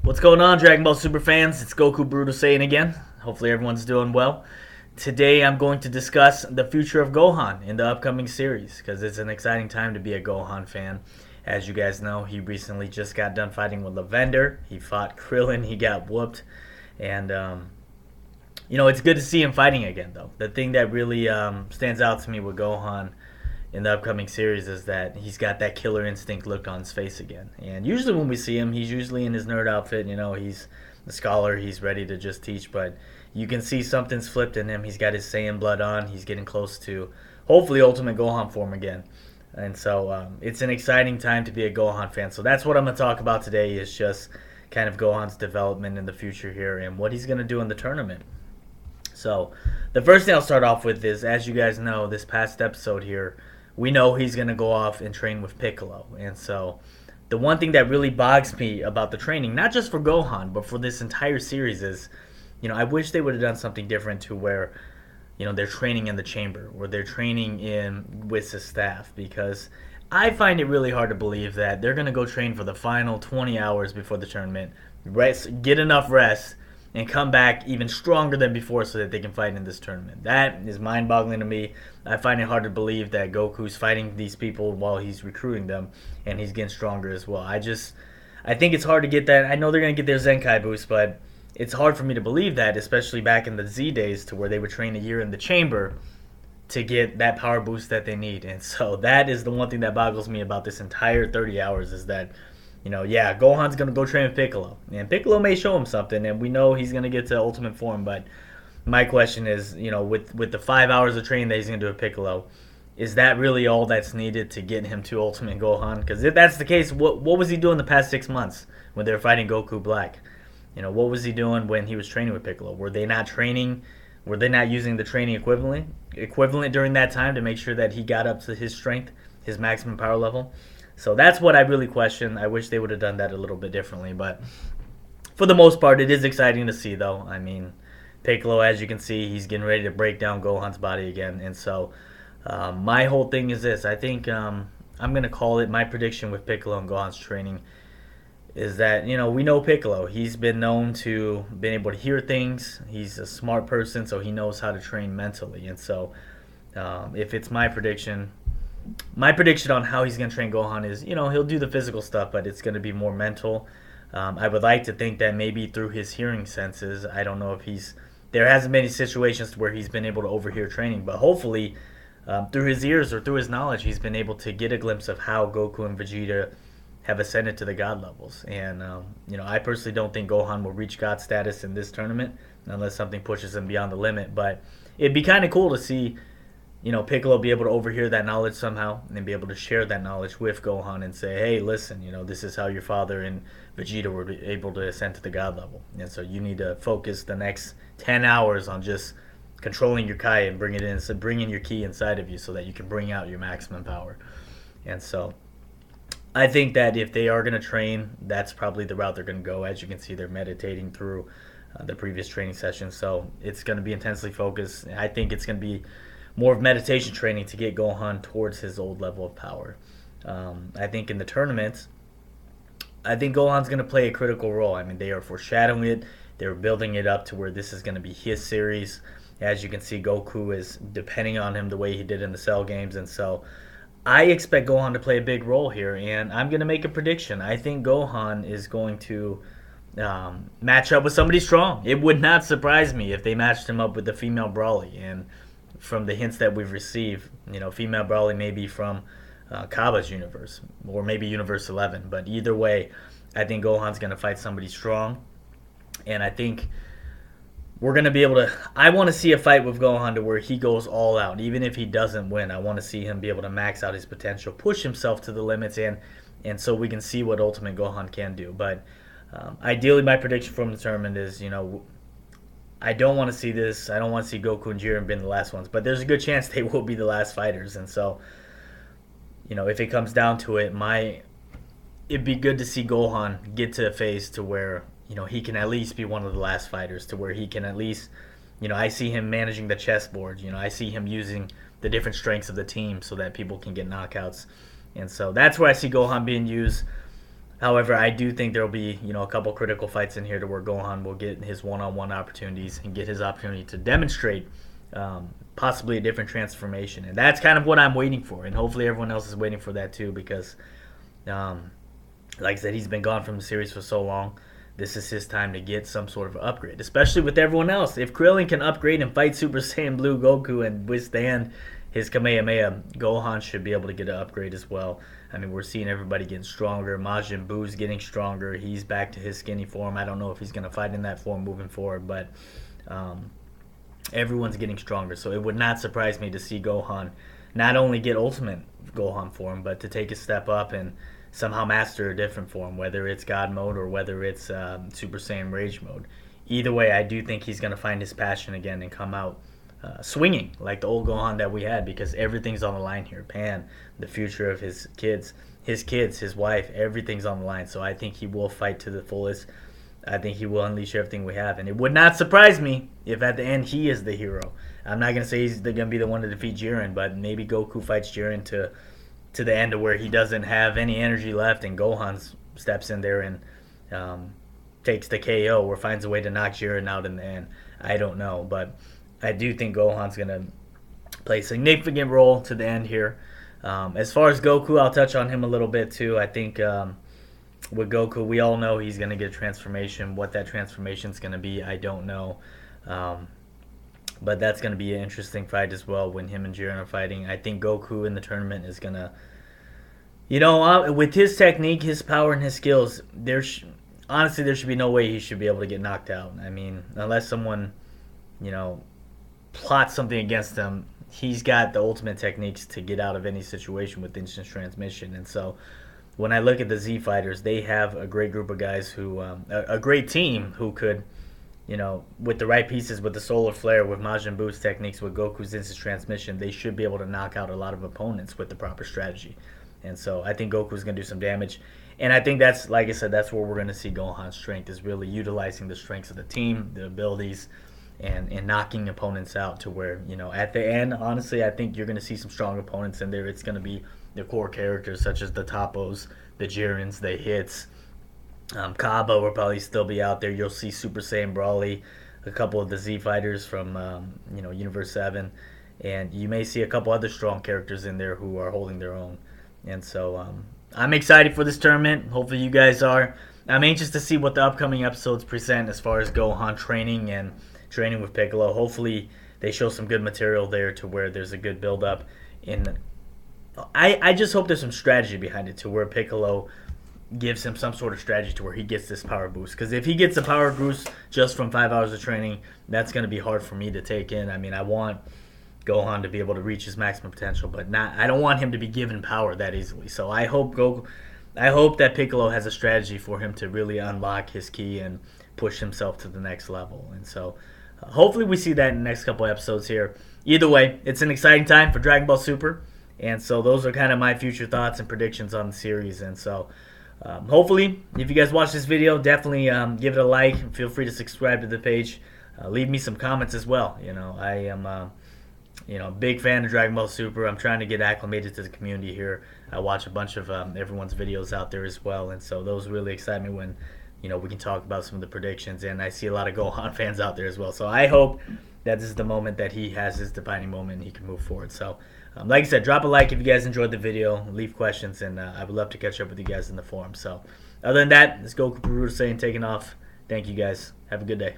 What's going on, Dragon Ball Super fans? It's Goku Brutal Saiyan again. Hopefully everyone's doing well. Today I'm going to discuss the future of Gohan in the upcoming series because it's an exciting time to be a Gohan fan. As you guys know, he recently just got done fighting with Lavender. He fought Krillin, he got whooped. And, it's good to see him fighting again, though. The thing that really stands out to me with Gohan in the upcoming series is that he's got that killer instinct look on his face again. And usually when we see him, he's usually in his nerd outfit. He's the scholar. He's ready to just teach. But you can see something's flipped in him. He's got his Saiyan blood on. He's getting close to, hopefully, Ultimate Gohan form again. And so it's an exciting time to be a Gohan fan. So that's what I'm going to talk about today is just kind of Gohan's development in the future here and what he's going to do in the tournament. So the first thing I'll start off with is, as you guys know, this past episode here, we know he's going to go off and train with Piccolo. And so the one thing that really bogs me about the training, not just for Gohan, but for this entire series is, I wish they would have done something different to where, they're training in the chamber, or they're training in with the staff, because I find it really hard to believe that they're going to go train for the final 20 hours before the tournament, get enough rest, and come back even stronger than before so that they can fight in this tournament. That is mind-boggling to me. I find it hard to believe that Goku's fighting these people while he's recruiting them, and he's getting stronger as well. I think it's hard to get that. I know they're going to get their Zenkai boost, but it's hard for me to believe that, especially back in the Z days to where they would train a year in the chamber to get that power boost that they need. And so that is the one thing that boggles me about this entire 30 hours is that, Gohan's going to go train with Piccolo. And Piccolo may show him something, and we know he's going to get to ultimate form. But my question is, with the 5 hours of training that he's going to do with Piccolo, is that really all that's needed to get him to ultimate Gohan? Because if that's the case, what was he doing the past 6 months when they were fighting Goku Black? What was he doing when he was training with Piccolo? Were they not training? Were they not using the training equivalent during that time to make sure that he got up to his strength, his maximum power level? So that's what I really question. I wish they would have done that a little bit differently. But for the most part, it is exciting to see, though. I mean, Piccolo, as you can see, he's getting ready to break down Gohan's body again. And so my whole thing is this. I think I'm going to call it my prediction with Piccolo and Gohan's training is that, we know Piccolo. He's been known to been able to hear things. He's a smart person, so he knows how to train mentally. And so if it's my prediction on how he's going to train Gohan is, he'll do the physical stuff, but it's going to be more mental. I would like to think that maybe through his hearing senses, I don't know if there hasn't been any situations where he's been able to overhear training, but hopefully through his ears or through his knowledge, he's been able to get a glimpse of how Goku and Vegeta have ascended to the God levels. And, I personally don't think Gohan will reach God status in this tournament unless something pushes him beyond the limit, but it'd be kind of cool to see Piccolo be able to overhear that knowledge somehow and be able to share that knowledge with Gohan and say, hey, listen, this is how your father and Vegeta were able to ascend to the God level. And so you need to focus the next 10 hours on just controlling your Kai and bringing your ki inside of you so that you can bring out your maximum power. And so I think that if they are going to train, that's probably the route they're going to go. As you can see, they're meditating through the previous training session. So it's going to be intensely focused. I think it's going to be more of meditation training to get Gohan towards his old level of power. I think in the tournament, I think Gohan's going to play a critical role. I mean, they are foreshadowing it. They're building it up to where this is going to be his series. As you can see, Goku is depending on him the way he did in the Cell games. And so I expect Gohan to play a big role here. And I'm going to make a prediction. I think Gohan is going to match up with somebody strong. It would not surprise me if they matched him up with the female Broly. And from the hints that we've received, female Broly may be from Kaba's universe or maybe Universe 11. But either way, I think Gohan's going to fight somebody strong. And I think we're going to be able to... I want to see a fight with Gohan to where he goes all out. Even if he doesn't win, I want to see him be able to max out his potential, push himself to the limits, and so we can see what Ultimate Gohan can do. But ideally, my prediction from the tournament is, I don't want to see this. I don't want to see Goku and Jiren being the last ones. But there's a good chance they will be the last fighters. And so, if it comes down to it, it'd be good to see Gohan get to a phase to where, he can at least be one of the last fighters, to where he can at least, I see him managing the chessboard. I see him using the different strengths of the team so that people can get knockouts. And so that's where I see Gohan being used. However, I do think there will be, a couple critical fights in here to where Gohan will get his one-on-one opportunities and get his opportunity to demonstrate possibly a different transformation. And that's kind of what I'm waiting for. And hopefully everyone else is waiting for that too, because like I said, he's been gone from the series for so long. This is his time to get some sort of upgrade, especially with everyone else. If Krillin can upgrade and fight Super Saiyan Blue Goku and withstand his Kamehameha, Gohan should be able to get an upgrade as well. I mean, we're seeing everybody getting stronger. Majin Buu's getting stronger. He's back to his skinny form. I don't know if he's going to fight in that form moving forward, but everyone's getting stronger. So it would not surprise me to see Gohan not only get Ultimate Gohan form, but to take a step up and somehow master a different form, whether it's God mode or whether it's Super Saiyan Rage mode. Either way, I do think he's going to find his passion again and come out swinging like the old Gohan that we had, because everything's on the line here. Pan, the future of his kids, his wife, everything's on the line. So I think he will fight to the fullest. I think he will unleash everything we have. And it would not surprise me if at the end he is the hero. I'm not going to say he's going to be the one to defeat Jiren, but maybe Goku fights Jiren to the end of where he doesn't have any energy left, and Gohan steps in there and takes the KO or finds a way to knock Jiren out in the end. I don't know, but I do think Gohan's going to play a significant role to the end here. As far as Goku, I'll touch on him a little bit too. I think with Goku, we all know he's going to get a transformation. What that transformation is going to be, I don't know. But that's going to be an interesting fight as well when him and Jiren are fighting. I think Goku in the tournament is going to, with his technique, his power, and his skills, honestly, there should be no way he should be able to get knocked out. I mean, unless someone, plots something against him, he's got the ultimate techniques to get out of any situation with instant transmission. And so when I look at the Z Fighters, they have a great group of guys who, a great team who could, with the right pieces, with the Solar Flare, with Majin Buu's techniques, with Goku's instant transmission, they should be able to knock out a lot of opponents with the proper strategy. And so I think Goku's going to do some damage. And I think that's, like I said, that's where we're going to see Gohan's strength, is really utilizing the strengths of the team, the abilities, and knocking opponents out to where, at the end, honestly, I think you're going to see some strong opponents in there. It's going to be the core characters such as the Topos, the Jirens, the Hits. Kaba will probably still be out there. You'll see Super Saiyan Brawly, a couple of the Z Fighters from, Universe 7. And you may see a couple other strong characters in there who are holding their own. And so I'm excited for this tournament. Hopefully you guys are. I'm anxious to see what the upcoming episodes present as far as Gohan training and training with Piccolo. Hopefully they show some good material there to where there's a good build-up. I just hope there's some strategy behind it to where Piccolo gives him some sort of strategy to where he gets this power boost. Because if he gets a power boost just from 5 hours of training, that's going to be hard for me to take in. I mean, I want Gohan to be able to reach his maximum potential, but I don't want him to be given power that easily. So I hope that Piccolo has a strategy for him to really unlock his ki and push himself to the next level. And so hopefully we see that in the next couple episodes here. Either way, it's an exciting time for Dragon Ball Super. And so those are kind of my future thoughts and predictions on the series. And so hopefully, if you guys watch this video, definitely give it a like. Feel free to subscribe to the page. Leave me some comments as well. I am big fan of Dragon Ball Super. I'm trying to get acclimated to the community here. I watch a bunch of everyone's videos out there as well, and so those really excite me when we can talk about some of the predictions. And I see a lot of Gohan fans out there as well. So I hope that this is the moment that he has his defining moment and he can move forward. So like I said, drop a like if you guys enjoyed the video. Leave questions, and I would love to catch up with you guys in the forum. So other than that, it's Goku Bruto saying taking off. Thank you guys. Have a good day.